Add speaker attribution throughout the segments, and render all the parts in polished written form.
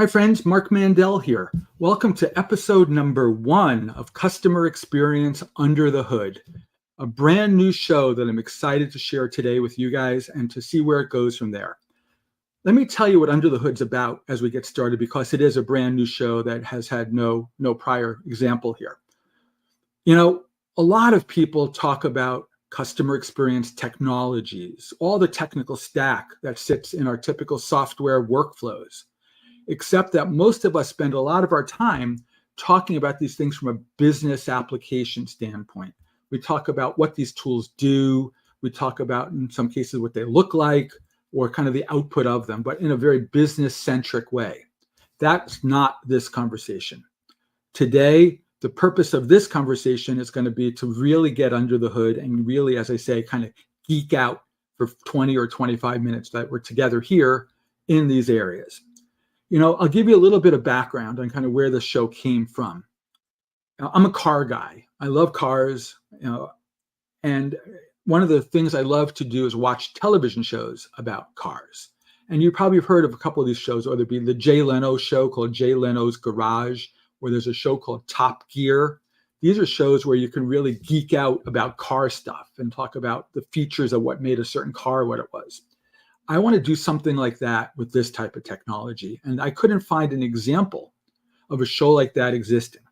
Speaker 1: Hi friends, Marc Mandel here. Welcome to episode number 1 of Customer Experience Under the Hood, a brand new show that I'm excited to share today with you guys and to see where it goes from there. Let me tell you what Under the Hood's about as we get started, because it is a brand new show that has had no prior example here. You know, a lot of people talk about customer experience technologies, all the technical stack that sits in our typical software workflows, except that most of us spend a lot of our time talking about these things from a business application standpoint. We talk about what these tools do. We talk about, in some cases, what they look like or kind of the output of them, but in a very business-centric way. That's not this conversation. Today, the purpose of this conversation is going to be to really get under the hood and really, as I say, kind of geek out for 20 or 25 minutes that we're together here in these areas. You know, I'll give you a little bit of background on kind of where the show came from. Now, I'm a car guy. I love cars, and one of the things I love to do is watch television shows about cars. And you probably have heard of a couple of these shows, whether it be the Jay Leno show called Jay Leno's Garage, or there's a show called Top Gear. These are shows where you can really geek out about car stuff and talk about the features of what made a certain car what it was. I want to do something like that with this type of technology. And I couldn't find an example of a show like that existing.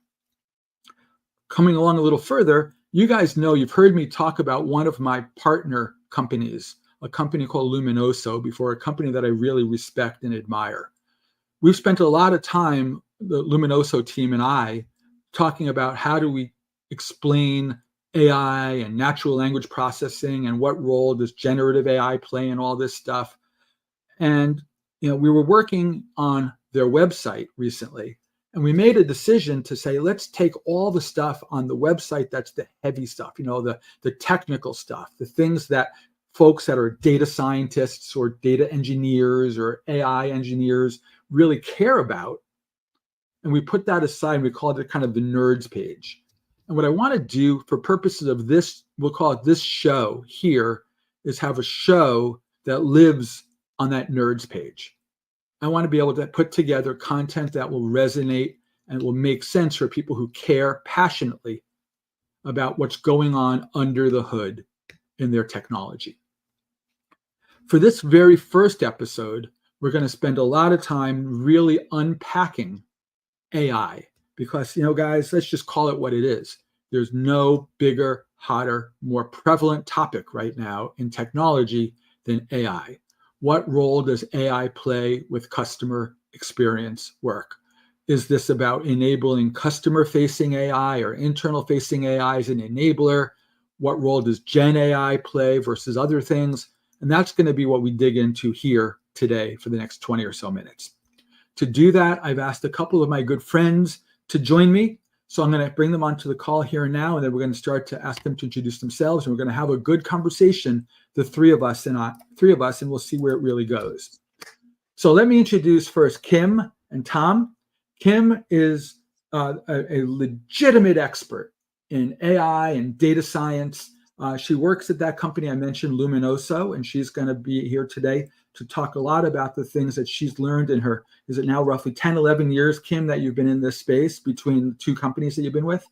Speaker 1: Coming along a little further, you guys know, you've heard me talk about one of my partner companies, a company called Luminoso, before, a company that I really respect and admire. We've spent a lot of time, the Luminoso team and I, talking about how do we explain AI and natural language processing and what role does generative AI play in all this stuff. And we were working on their website recently, and we made a decision to say, let's take all the stuff on the website that's the heavy stuff, the technical stuff, the things that folks that are data scientists or data engineers or AI engineers really care about. And we put that aside and we called it kind of the nerds page. And what I want to do for purposes of this, we'll call it this show here, is have a show that lives on that nerds page. I want to be able to put together content that will resonate and will make sense for people who care passionately about what's going on under the hood in their technology. For this very first episode, we're going to spend a lot of time really unpacking AI. Because, guys, let's just call it what it is. There's no bigger, hotter, more prevalent topic right now in technology than AI. What role does AI play with customer experience work? Is this about enabling customer-facing AI or internal-facing AI as an enabler? What role does GenAI play versus other things? And that's going to be what we dig into here today for the next 20 or so minutes. To do that, I've asked a couple of my good friends to join me. So I'm going to bring them onto the call here and now, and then we're going to start to ask them to introduce themselves, and we're going to have a good conversation, the three of us, and we'll see where it really goes. So let me introduce first Kim and Tom. Kim is a legitimate expert in AI and data science. She works at that company I mentioned, Luminoso, and she's going to be here today to talk a lot about the things that she's learned in her, is it now roughly 10, 11 years, Kim, that you've been in this space between the two companies that you've been with?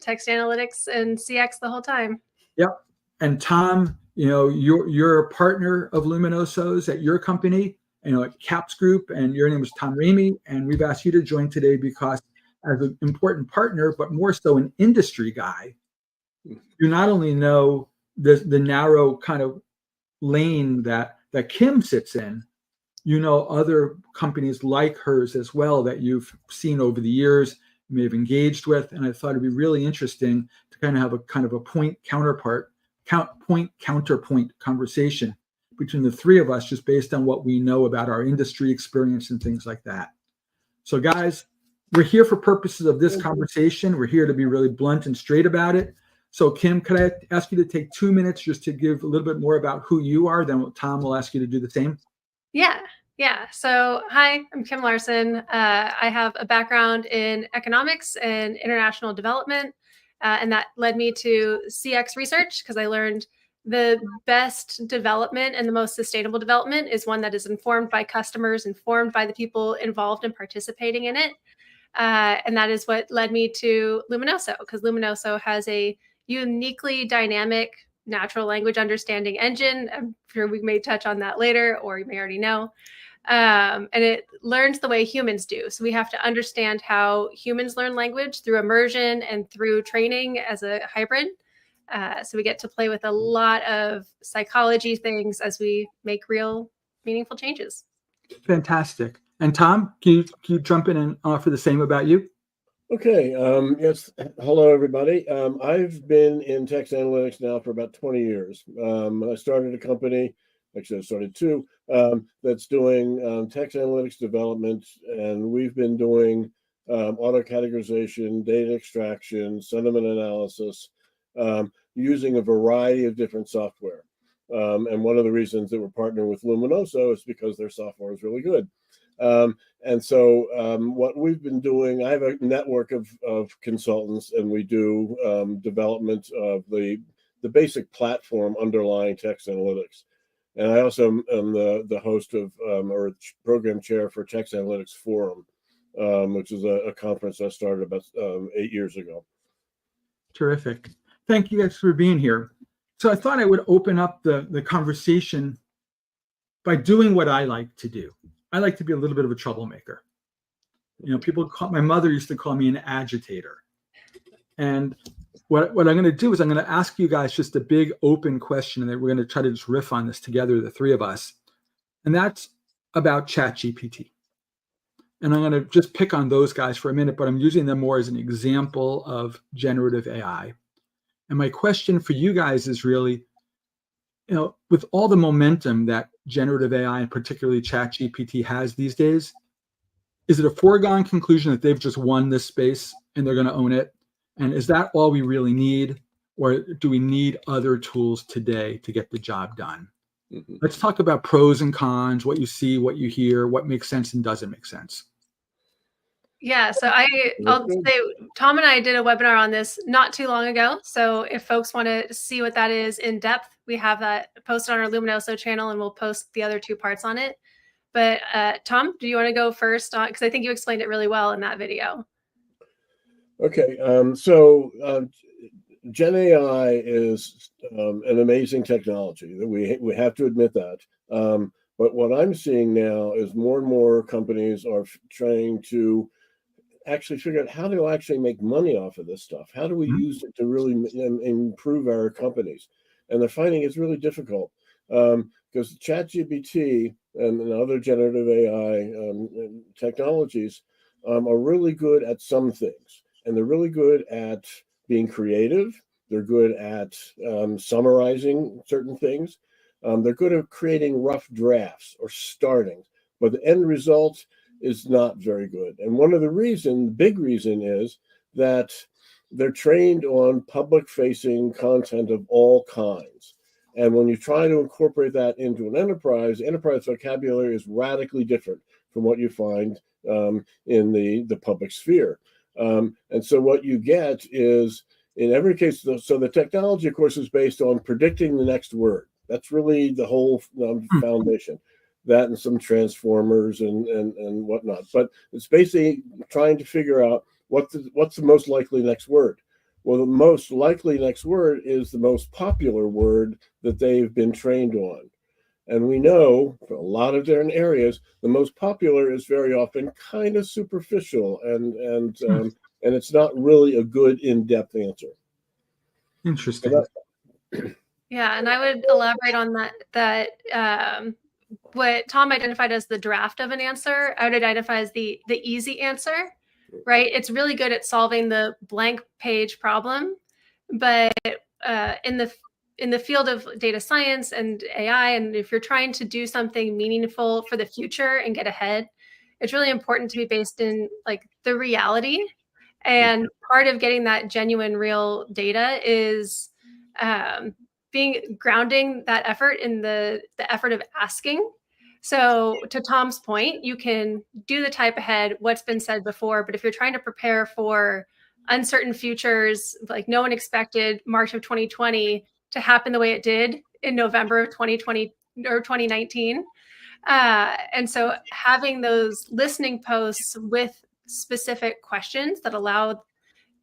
Speaker 2: Text analytics and CX the whole time.
Speaker 1: Yep. And Tom, you're a partner of Luminoso's at your company, at KAPS Group, and your name is Tom Reamy, and we've asked you to join today because as an important partner, but more so an industry guy, you not only know the narrow kind of lane that Kim sits in, other companies like hers as well that you've seen over the years, may have engaged with, and I thought it'd be really interesting to kind of a point counterpoint conversation between the three of us, just based on what we know about our industry experience and things like that. So guys, we're here for purposes of this conversation. We're here to be really blunt and straight about it. So Kim, could I ask you to take 2 minutes just to give a little bit more about who you are? Then Tom will ask you to do the same.
Speaker 2: Yeah. So hi, I'm Kim Larson. I have a background in economics and international development, and that led me to CX research because I learned the best development and the most sustainable development is one that is informed by customers, informed by the people involved in participating in it. And that is what led me to Luminoso, because Luminoso has a uniquely dynamic natural language understanding engine. I'm sure we may touch on that later, or you may already know. And it learns the way humans do. So we have to understand how humans learn language through immersion and through training as a hybrid. So we get to play with a lot of psychology things as we make real meaningful changes.
Speaker 1: Fantastic. And Tom, can you jump in and offer the same about you?
Speaker 3: Okay. Yes. Hello, everybody. I've been in text analytics now for about 20 years. I started a company, actually I started two, that's doing text analytics development, and we've been doing auto categorization, data extraction, sentiment analysis, using a variety of different software. And one of the reasons that we're partnering with Luminoso is because their software is really good. And so what we've been doing, I have a network of consultants, and we do development of the basic platform underlying text analytics. And I also am the host of or program chair for Text Analytics Forum, which is a conference I started about 8 years ago.
Speaker 1: Terrific. Thank you guys for being here. So I thought I would open up the conversation by doing what I like to do. I like to be a little bit of a troublemaker. You know, my mother used to call me an agitator. And what I'm going to do is I'm going to ask you guys just a big open question, and then we're going to try to just riff on this together, the three of us. And that's about ChatGPT. And I'm going to just pick on those guys for a minute, but I'm using them more as an example of generative AI. And my question for you guys is really, you know, with all the momentum that generative AI and particularly ChatGPT has these days, is it a foregone conclusion that they've just won this space and they're going to own it? And is that all we really need? Or do we need other tools today to get the job done? Mm-hmm. Let's talk about pros and cons, what you see, what you hear, what makes sense and doesn't make sense.
Speaker 2: Yeah, so I'll say Tom and I did a webinar on this not too long ago. So if folks want to see what that is in depth, we have that posted on our Luminoso channel, and we'll post the other two parts on it. But Tom, do you want to go first? Because I think you explained it really well in that video.
Speaker 3: Okay, so GenAI is an amazing technology. We have to admit that. But what I'm seeing now is more and more companies are trying to actually figure out how to actually make money off of this stuff. How do we use it to really improve our companies? And they're finding it's really difficult because ChatGPT and other generative AI technologies are really good at some things. And they're really good at being creative. They're good at summarizing certain things. They're good at creating rough drafts or starting. But the end result is not very good. And one of the big reason is that they're trained on public-facing content of all kinds. And when you try to incorporate that into an enterprise vocabulary is radically different from what you find in the public sphere. And so what you get is, in every case, so the technology, of course, is based on predicting the next word. That's really the whole foundation. That and some transformers and whatnot. But it's basically trying to figure out what's the most likely next word. Well, the most likely next word is the most popular word that they've been trained on. And we know for a lot of different areas, the most popular is very often kind of superficial, and it's not really a good in-depth answer.
Speaker 1: Interesting.
Speaker 2: Yeah, and I would elaborate on that. What Tom identified as the draft of an answer, I would identify as the easy answer, right? It's really good at solving the blank page problem, but in the field of data science and AI, and if you're trying to do something meaningful for the future and get ahead, it's really important to be based in like the reality. And part of getting that genuine, real data is grounding that effort in the effort of asking. So to Tom's point, you can do the type ahead, what's been said before, but if you're trying to prepare for uncertain futures, like no one expected March of 2020 to happen the way it did in November of 2020 or 2019. And so having those listening posts with specific questions that allow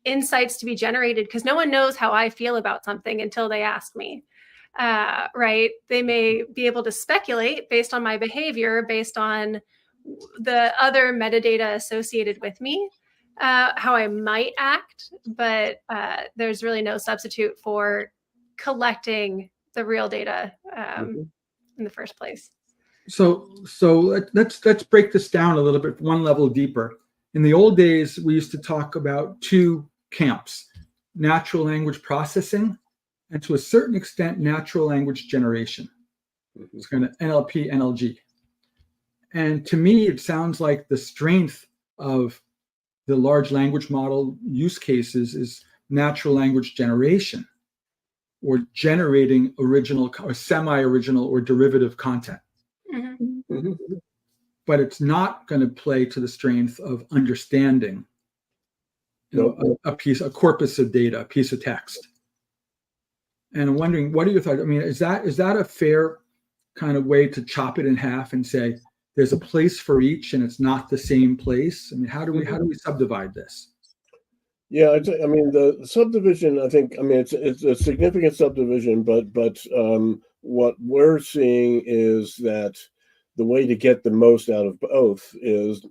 Speaker 2: insights to be generated, because no one knows how I feel about something until they ask me. Right? They may be able to speculate based on my behavior, based on the other metadata associated with me, how I might act, but there's really no substitute for collecting the real data in the first place.
Speaker 1: So let's break this down a little bit, one level deeper. In the old days, we used to talk about two camps: natural language processing, and to a certain extent, natural language generation. It's kind of NLP, NLG. And to me, it sounds like the strength of the large language model use cases is natural language generation, or generating original or semi-original or derivative content. But it's not going to play to the strength of understanding, a corpus of data, a piece of text. And I'm wondering, what are your thoughts? I mean, is that a fair kind of way to chop it in half and say there's a place for each and it's not the same place? I mean, how do we subdivide this?
Speaker 3: Yeah, I mean, the subdivision, I think, I mean, it's a significant subdivision, but what we're seeing is that the way to get the most out of both is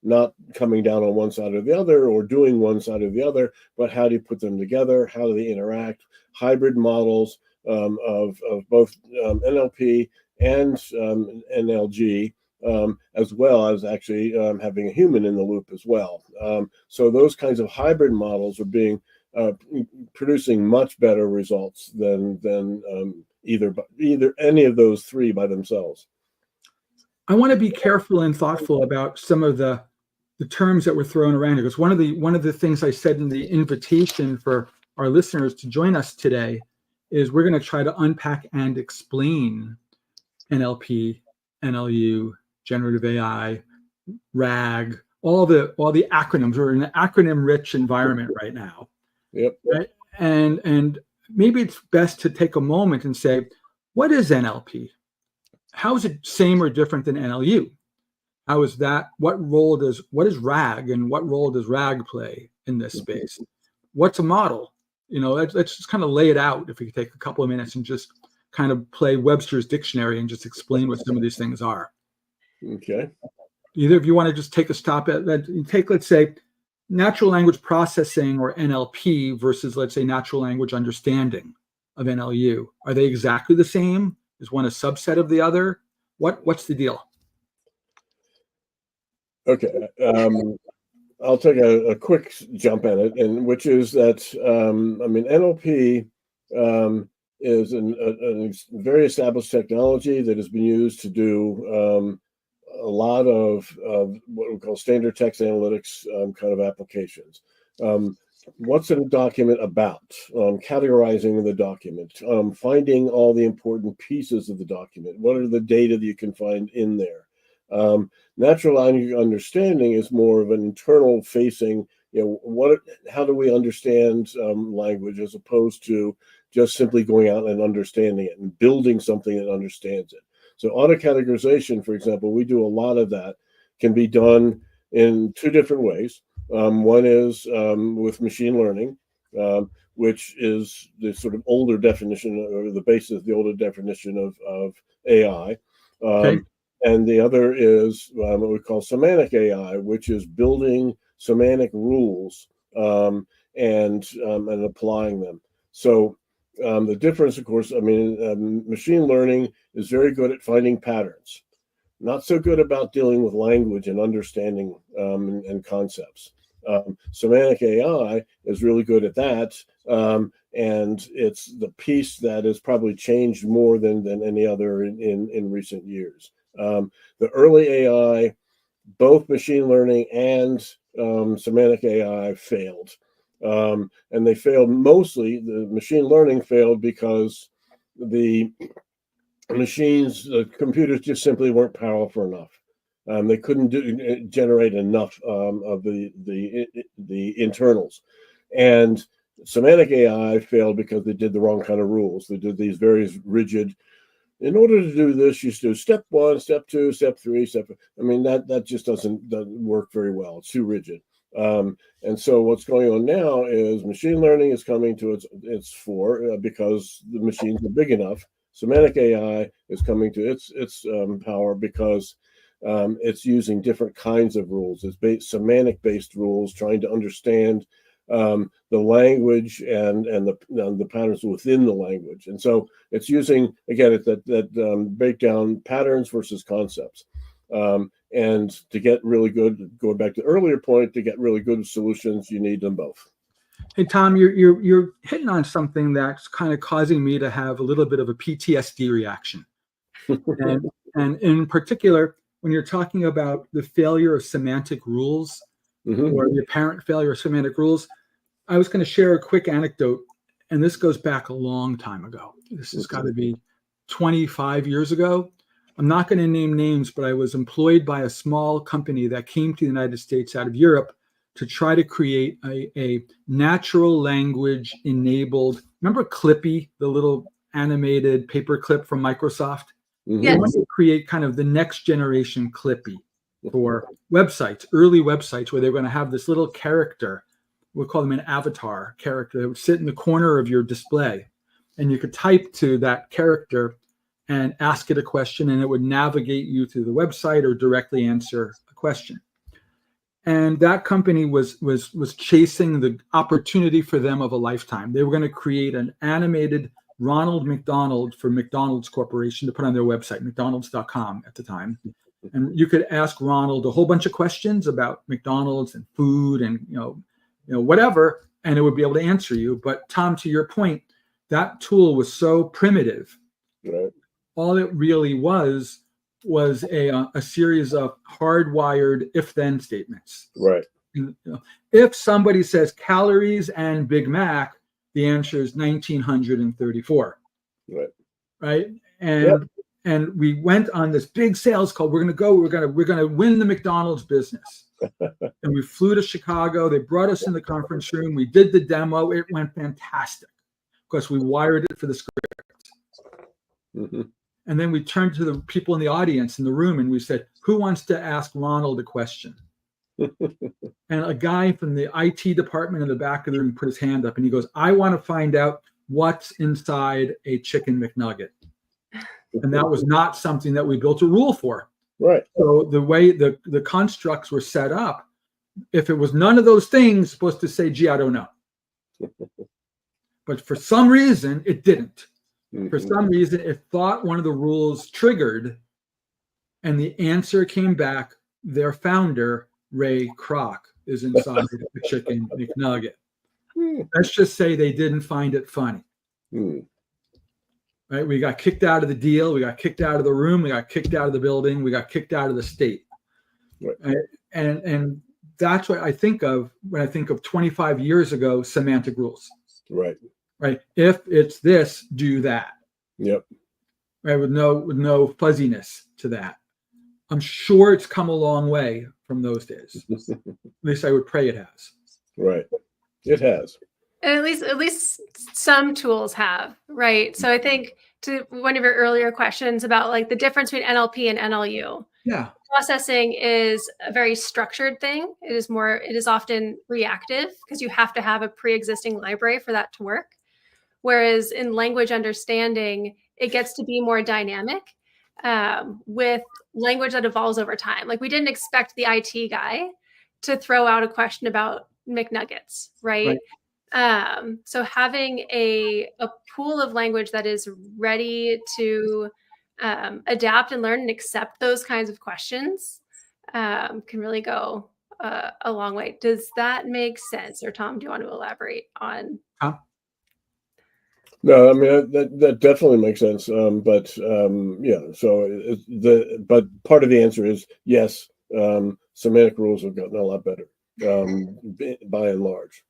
Speaker 3: not coming down on one side or the other, or doing one side or the other, but how do you put them together? How do they interact? Hybrid models of both NLP and NLG, as well as actually having a human in the loop as well. So those kinds of hybrid models are being producing much better results than either any of those three by themselves.
Speaker 1: I want to be careful and thoughtful about some of the terms that were thrown around here, because one of the things I said in the invitation for our listeners to join us today is we're going to try to unpack and explain NLP, NLU, generative AI, RAG, all the acronyms. We're in an acronym-rich environment right now.
Speaker 3: Yep.
Speaker 1: Right? And maybe it's best to take a moment and say, what is NLP? How is it same or different than NLU? How is that? What is RAG, and what role does RAG play in this space? What's a model? Let's just kind of lay it out. If we could take a couple of minutes and just kind of play Webster's dictionary and just explain what some of these things are.
Speaker 3: Okay.
Speaker 1: Either of you want to just take a stop at that? Let's say, natural language processing, or NLP, versus, let's say, natural language understanding of NLU. Are they exactly the same? Is one a subset of the other? What's the deal?
Speaker 3: Okay. I'll take a quick jump at it, and which is that I mean, NLP is a very established technology that has been used to do a lot of what we call standard text analytics kind of applications. What's a document about? Categorizing the document, finding all the important pieces of the document. What are the data that you can find in there? Natural language understanding is more of an internal facing, how do we understand language, as opposed to just simply going out and understanding it and building something that understands it. So auto-categorization, for example, we do a lot of that, can be done in two different ways. One is with machine learning, which is the sort of older definition, or the basis of the older definition of AI.
Speaker 1: Okay.
Speaker 3: And the other is what we call semantic AI, which is building semantic rules and applying them. So the difference, of course, I mean, machine learning is very good at finding patterns, not so good about dealing with language and understanding and concepts. Semantic AI is really good at that, and it's the piece that has probably changed more than any other in recent years. The early AI, both machine learning and semantic AI, failed. And they failed mostly, the machine learning failed because the computers just simply weren't powerful enough. They couldn't generate enough of the internals. And Semantic AI failed because they did the wrong kind of rules. They did these very rigid. In order to do this, you do step 1, step 2, step 3, step. I mean, that just doesn't work very well. It's too rigid. And so what's going on now is machine learning is coming to its fore because the machines are big enough. Semantic AI is coming to its power because it's using different kinds of rules. It's semantic-based rules, trying to understand the language and the patterns within the language. And so it's using, again, it's that breakdown patterns versus concepts. And to get really good, going back to the earlier point, to get really good solutions, you need them both.
Speaker 1: Hey, Tom, you're hitting on something that's kind of causing me to have a little bit of a PTSD reaction. and in particular, when you're talking about the failure of semantic rules, or the apparent failure of semantic rules, I was going to share a quick anecdote, and this goes back a long time ago. This has got to be 25 years ago. I'm not going to name names, but I was employed by a small company that came to the United States out of Europe to try to create a natural language enabled, remember Clippy, the little animated paperclip from Microsoft?
Speaker 2: Yes.
Speaker 1: They wanted to create kind of the next generation Clippy for websites, early websites, where they're going to have this little character, we'll call them an avatar character, that would sit in the corner of your display. And you could type to that character and ask it a question, and it would navigate you to the website or directly answer a question. And that company was chasing the opportunity for them of a lifetime. They were going to create an animated Ronald McDonald for McDonald's Corporation to put on their website, McDonald's.com at the time. And you could ask Ronald a whole bunch of questions about McDonald's and food and whatever, and it would be able to answer you. But Tom, to your point, that tool was so primitive.
Speaker 3: Right.
Speaker 1: All it really was a series of hardwired if-then statements.
Speaker 3: Right.
Speaker 1: If somebody says calories and Big Mac, the answer is 1934.
Speaker 3: Right.
Speaker 1: Right. And we went on this big sales call. We're gonna win the McDonald's business. And we flew to Chicago. They brought us in the conference room. We did the demo. It went fantastic because we wired it for the script. And then we turned to the people in the audience in the room and we said, who wants to ask Ronald a question? And a guy from the IT department in the back of the room put his hand up and he goes, I want to find out what's inside a chicken McNugget. And that was not something that we built a rule for.
Speaker 3: Right.
Speaker 1: So the way the constructs were set up, if it was none of those things, supposed to say, gee, I don't know. But for some reason, it didn't. For some reason, it thought one of the rules triggered, and the answer came back, their founder, Ray Kroc, is inside the chicken McNugget. Let's just say they didn't find it funny. Right? We got kicked out of the deal. We got kicked out of the room. We got kicked out of the building. We got kicked out of the state. Right? And that's what I think of when I think of 25 years ago, semantic rules.
Speaker 3: Right.
Speaker 1: Right. If it's this, do that.
Speaker 3: Yep.
Speaker 1: Right. With no fuzziness to that. I'm sure it's come a long way from those days. At least I would pray it has.
Speaker 3: Right. It has.
Speaker 2: And at least some tools have, right? So I think to one of your earlier questions about like the difference between NLP and NLU.
Speaker 1: Yeah.
Speaker 2: Processing is a very structured thing. It is often reactive because you have to have a pre-existing library for that to work. Whereas in language understanding, it gets to be more dynamic with language that evolves over time. Like we didn't expect the IT guy to throw out a question about McNuggets, right? So having a pool of language that is ready to adapt and learn and accept those kinds of questions can really go a long way. Does that make sense? Or Tom, do you want to elaborate on?
Speaker 3: No, I mean that definitely makes sense. But yeah, so but part of the answer is yes. Semantic rules have gotten a lot better by and large.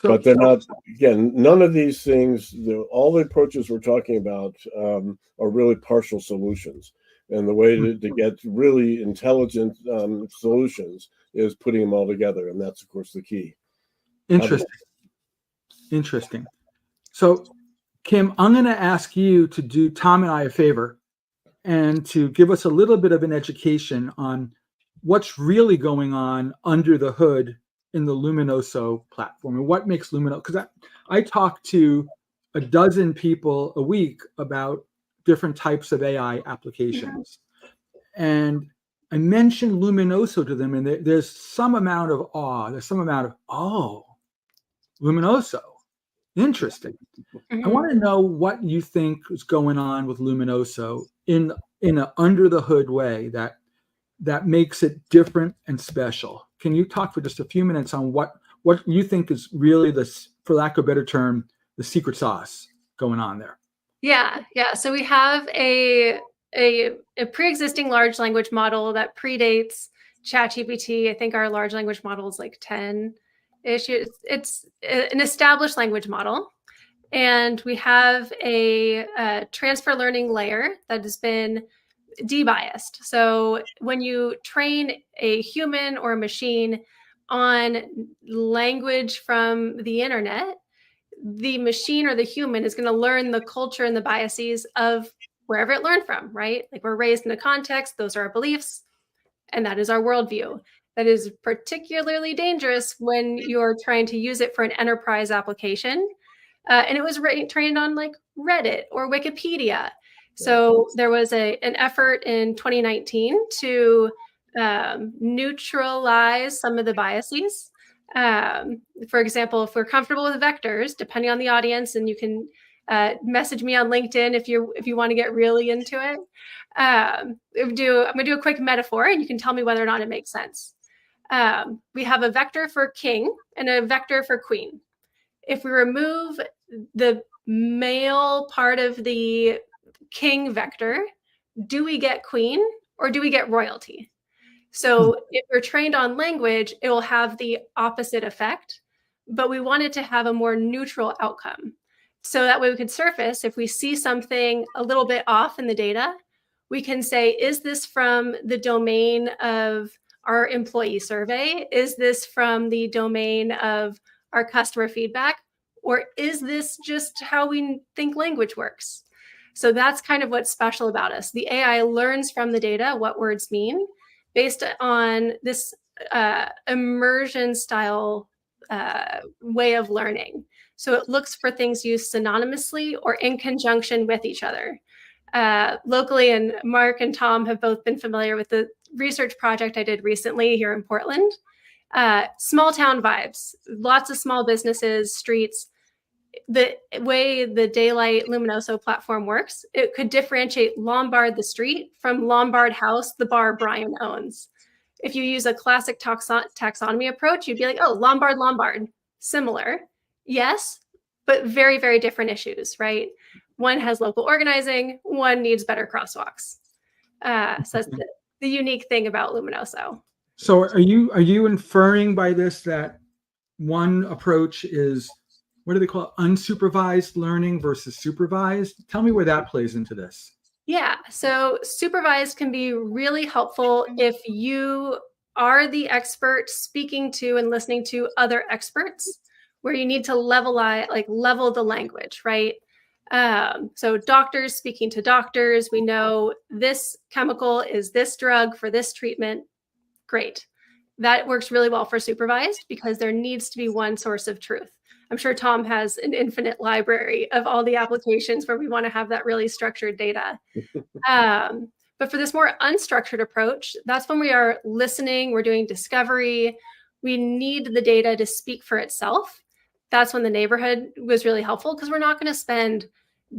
Speaker 3: But they're not, again, none of these things, all the approaches we're talking about are really partial solutions. And the way to get really intelligent solutions is putting them all together. And that's, of course, the key.
Speaker 1: Interesting. Interesting. So, Kim, I'm going to ask you to do Tom and I a favor and to give us a little bit of an education on what's really going on under the hood in the Luminoso platform and what makes Luminoso. Because I talk to a dozen people a week about different types of AI applications. And I mentioned Luminoso to them, and there's some amount of awe. There's some amount of, oh, Luminoso. Interesting. I want to know what you think is going on with Luminoso in an under the hood way that makes it different and special. Can you talk for just a few minutes on what you think is really this, for lack of a better term, the secret sauce going on there?
Speaker 2: Yeah. So we have a pre-existing large language model that predates ChatGPT. I think our large language model is like 10-ish. It's an established language model. And we have a transfer learning layer that has been debiased. So when you train a human or a machine on language from the internet, the machine or the human is going to learn the culture and the biases of wherever it learned from, right? Like we're raised in a context, those are our beliefs, and that is our worldview. That is particularly dangerous when you're trying to use it for an enterprise application. And it was trained on like Reddit or Wikipedia. So there was an effort in 2019 to neutralize some of the biases. For example, if we're comfortable with vectors, depending on the audience, and you can message me on LinkedIn if you want to get really into it. I'm going to do a quick metaphor, and you can tell me whether or not it makes sense. We have a vector for king and a vector for queen. If we remove the male part of the king vector, do we get queen or do we get royalty? So if we're trained on language, it will have the opposite effect, but we want it to have a more neutral outcome. So that way we could surface, if we see something a little bit off in the data, we can say, is this from the domain of our employee survey? Is this from the domain of our customer feedback? Or is this just how we think language works? So that's kind of what's special about us. The AI learns from the data what words mean based on this immersion style way of learning. So it looks for things used synonymously or in conjunction with each other. Locally, and Mark and Tom have both been familiar with the research project I did recently here in Portland. Small town vibes, lots of small businesses, streets. The way the Daylight Luminoso platform works, it could differentiate Lombard the street from Lombard House, the bar Brian owns. If you use a classic taxonomy approach, you'd be like, oh, Lombard, similar. Yes, but very, very different issues, right? One has local organizing, one needs better crosswalks. So that's the unique thing about Luminoso.
Speaker 1: So are you inferring by this that one approach is, what do they call it, unsupervised learning versus supervised? Tell me where that plays into this.
Speaker 2: Yeah, so supervised can be really helpful if you are the expert speaking to and listening to other experts, where you need to level the language, right? So doctors speaking to doctors, we know this chemical is this drug for this treatment. Great. That works really well for supervised because there needs to be one source of truth. I'm sure Tom has an infinite library of all the applications where we want to have that really structured data. But for this more unstructured approach, that's when we are listening, we're doing discovery. We need the data to speak for itself. That's when the neighborhood was really helpful, because we're not going to spend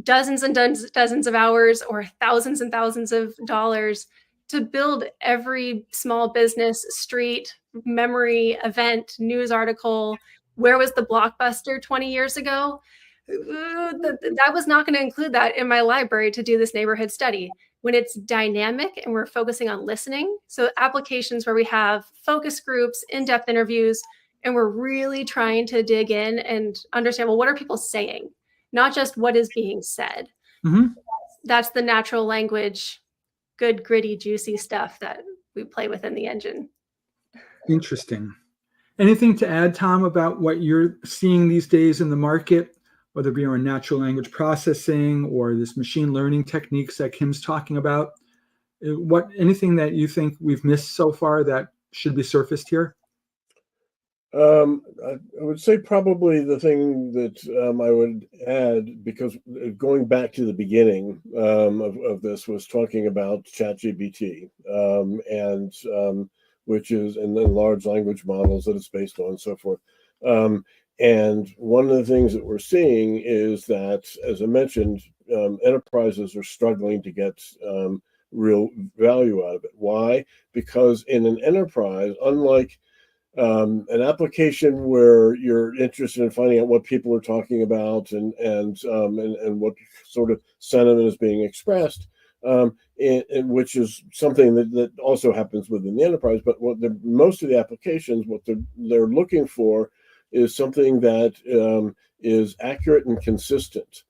Speaker 2: dozens and dozens of hours or thousands and thousands of dollars to build every small business, street, memory, event, news article. Where was the Blockbuster 20 years ago? That was not going to include that in my library to do this neighborhood study. When it's dynamic and we're focusing on listening, so applications where we have focus groups, in-depth interviews, and we're really trying to dig in and understand, well, what are people saying? Not just what is being said. Mm-hmm. That's the natural language, good, gritty, juicy stuff that we play with in the engine.
Speaker 1: Interesting. Anything to add, Tom, about what you're seeing these days in the market, whether it be on natural language processing or this machine learning techniques that Kim's talking about? Anything that you think we've missed so far that should be surfaced here?
Speaker 3: I would say probably the thing that I would add, because going back to the beginning of this, was talking about ChatGPT, which is, and then large language models that it's based on, and so forth. And one of the things that we're seeing is that, as I mentioned, enterprises are struggling to get real value out of it. Why? Because in an enterprise, unlike an application where you're interested in finding out what people are talking about and what sort of sentiment is being expressed, which is something that also happens within the enterprise. But most of the applications, what they're looking for is something that is accurate and consistent,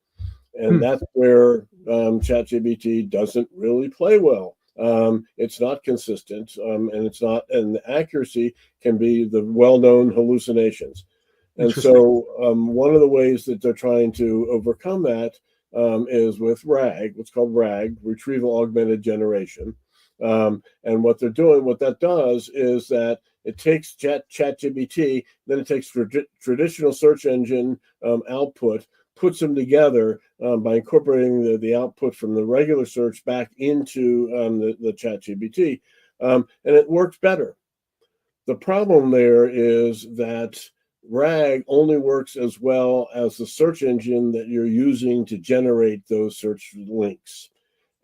Speaker 3: and that's where ChatGPT doesn't really play well. It's not consistent, and the accuracy can be the well-known hallucinations. And so one of the ways that they're trying to overcome that is with RAG, what's called RAG, Retrieval Augmented Generation. And what that does is that it takes ChatGPT, then it takes traditional search engine output, puts them together by incorporating the output from the regular search back into the ChatGPT, and it works better. The problem there is that RAG only works as well as the search engine that you're using to generate those search links.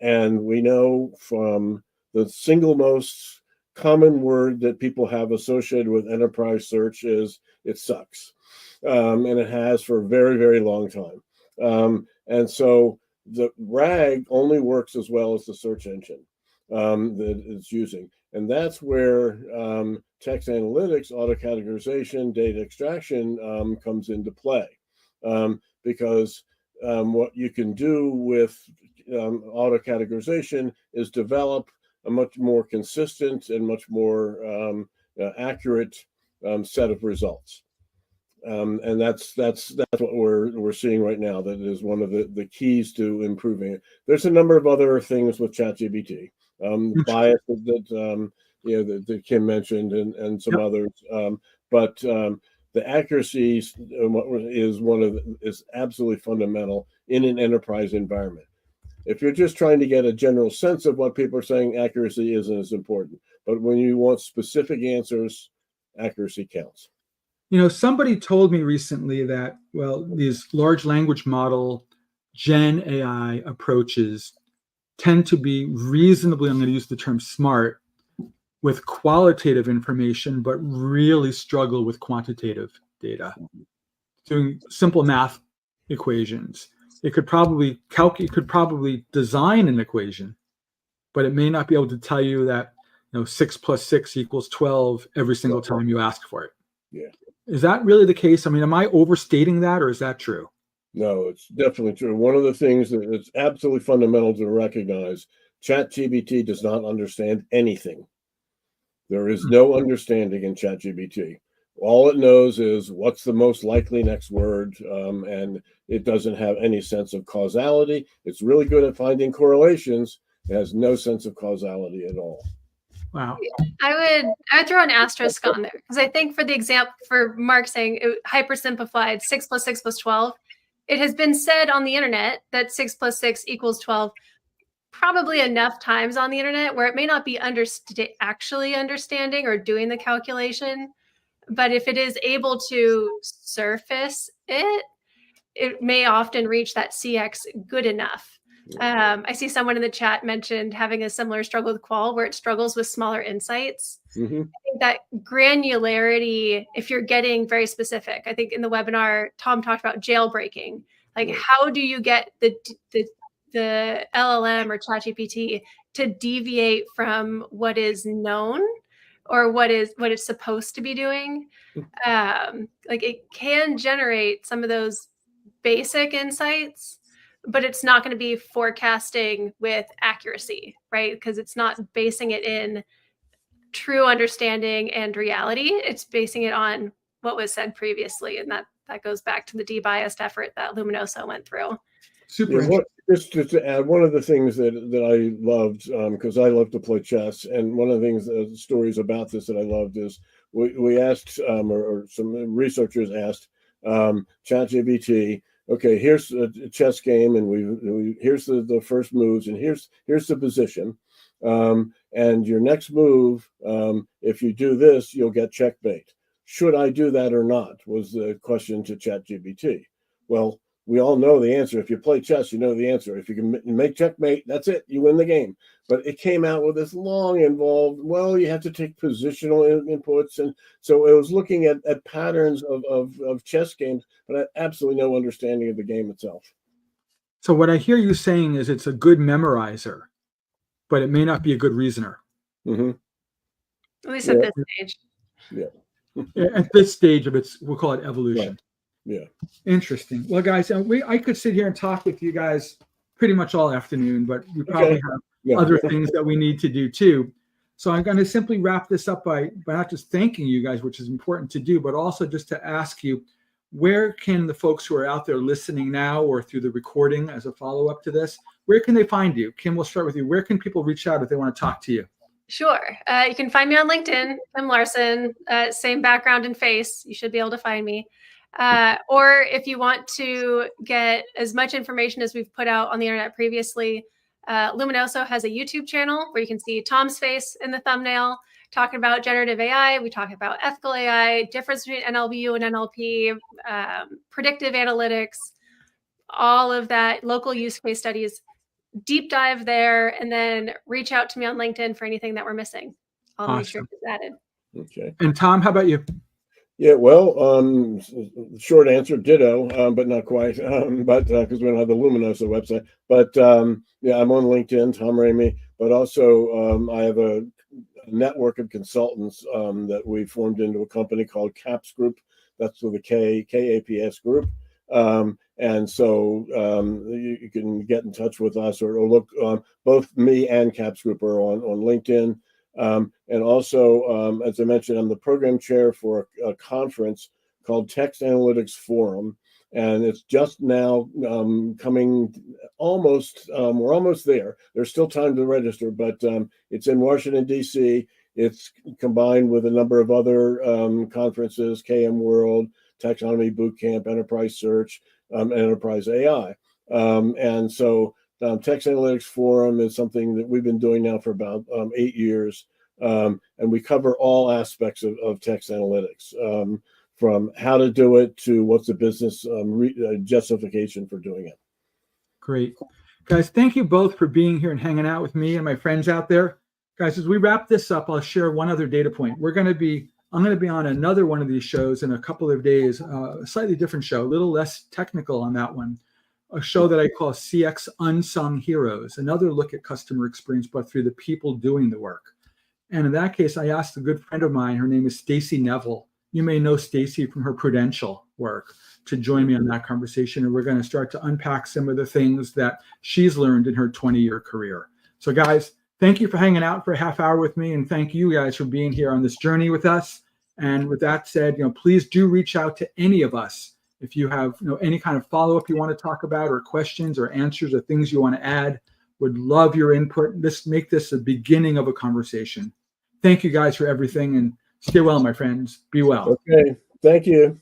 Speaker 3: And we know from the single most common word that people have associated with enterprise search is it sucks. And it has for a very, very long time. And so the RAG only works as well as the search engine that it's using. And that's where text analytics, auto-categorization, data extraction comes into play. Because what you can do with auto-categorization is develop a much more consistent and much more accurate set of results. And that's what we're seeing right now. That is one of the keys to improving it. There's a number of other things with ChatGPT, bias that Kim mentioned, and some others. But the accuracy is absolutely fundamental in an enterprise environment. If you're just trying to get a general sense of what people are saying, accuracy isn't as important. But when you want specific answers, accuracy counts.
Speaker 1: Somebody told me recently that, well, these large language model GenAI approaches tend to be reasonably, I'm going to use the term smart, with qualitative information, but really struggle with quantitative data. Doing simple math equations. It could probably design an equation, but it may not be able to tell you that 6 + 6 = 12 every single time you ask for it.
Speaker 3: Yeah.
Speaker 1: Is that really the case? I mean, am I overstating that, or is that true?
Speaker 3: No, it's definitely true. One of the things that is absolutely fundamental to recognize, ChatGPT does not understand anything. There is no understanding in ChatGPT. All it knows is what's the most likely next word, and it doesn't have any sense of causality. It's really good at finding correlations. It has no sense of causality at all.
Speaker 1: Wow.
Speaker 2: I would throw an asterisk on there, because I think for the example, for Mark saying hyper simplified 6 + 6 = 12, it has been said on the internet that 6 + 6 = 12 probably enough times on the internet where it may not be actually understanding or doing the calculation, but if it is able to surface it, it may often reach that CX good enough. I see someone in the chat mentioned having a similar struggle with Qual, where it struggles with smaller insights.
Speaker 3: Mm-hmm.
Speaker 2: I think that granularity, if you're getting very specific, I think in the webinar, Tom talked about jailbreaking. Like, how do you get the LLM or ChatGPT to deviate from what is known or what it's supposed to be doing? Like, it can generate some of those basic insights, but it's not going to be forecasting with accuracy, right? Because it's not basing it in true understanding and reality. It's basing it on what was said previously. And that goes back to the de-biased effort that Luminoso went through.
Speaker 1: Super
Speaker 3: Yeah, just to add, one of the things that I loved, because I love to play chess, and one of the things, stories about this that I loved is we asked, or some researchers asked ChatGPT, okay, here's a chess game, and we here's the first moves, and here's the position, and your next move, if you do this, you'll get checkmate. Should I do that or not? Was the question to ChatGPT. Well, we all know the answer. If you play chess, you know the answer. If you can make checkmate, that's it. You win the game. But it came out with this long involved, well, you have to take positional inputs. And so it was looking at patterns of chess games, but absolutely no understanding of the game itself.
Speaker 1: So what I hear you saying is it's a good memorizer, but it may not be a good reasoner.
Speaker 3: Mm-hmm.
Speaker 2: At least at this stage.
Speaker 3: Yeah.
Speaker 1: At this stage of its, we'll call it evolution.
Speaker 3: Right. Yeah.
Speaker 1: Interesting. Well, guys, I could sit here and talk with you guys pretty much all afternoon, but we probably have other things that we need to do too. So I'm going to simply wrap this up by not just thanking you guys, which is important to do, but also just to ask you, where can the folks who are out there listening now or through the recording as a follow-up to this, where can they find you? Kim, we'll start with you. Where can people reach out if they want to talk to you?
Speaker 2: Sure. You can find me on LinkedIn, Kim Larson, same background and face. You should be able to find me. Or if you want to get as much information as we've put out on the internet previously, Luminoso has a YouTube channel where you can see Tom's face in the thumbnail talking about generative AI. We talk about ethical AI, difference between NLU and NLP, predictive analytics, all of that, local use case studies. Deep dive there, and then reach out to me on LinkedIn for anything that we're missing. I'll make sure it's added.
Speaker 3: Okay.
Speaker 1: And Tom, how about you?
Speaker 3: Yeah, well, short answer, ditto, but not quite, but because we don't have the Luminoso website. But yeah, I'm on LinkedIn, Tom Reamy, but also I have a network of consultants that we formed into a company called KAPS Group. That's with a K, KAPS Group. And so you can get in touch with us or look, both me and KAPS Group are on LinkedIn. And also, as I mentioned, I'm the program chair for a conference called Text Analytics Forum. And it's just now coming almost, we're almost there. There's still time to register, but it's in Washington, D.C. It's combined with a number of other conferences, KM World, Taxonomy Bootcamp, Enterprise Search, and Enterprise AI. And so Text Analytics Forum is something that we've been doing now for about 8 years. And we cover all aspects of text analytics, from how to do it to what's the business justification for doing it.
Speaker 1: Great. Guys, thank you both for being here and hanging out with me and my friends out there. Guys, as we wrap this up, I'll share one other data point. I'm going to be on another one of these shows in a couple of days, a slightly different show, a little less technical on that one, a show that I call CX Unsung Heroes, another look at customer experience, but through the people doing the work. And in that case, I asked a good friend of mine, her name is Stacy Neville. You may know Stacy from her Prudential work, to join me on that conversation. And we're going to start to unpack some of the things that she's learned in her 20-year career. So guys, thank you for hanging out for a half hour with me. And thank you guys for being here on this journey with us. And with that said, please do reach out to any of us if you have any kind of follow-up you want to talk about, or questions or answers or things you want to add. Would love your input. Let's make this the beginning of a conversation. Thank you guys for everything, and stay well, my friends. Be well.
Speaker 3: Okay. Thank you.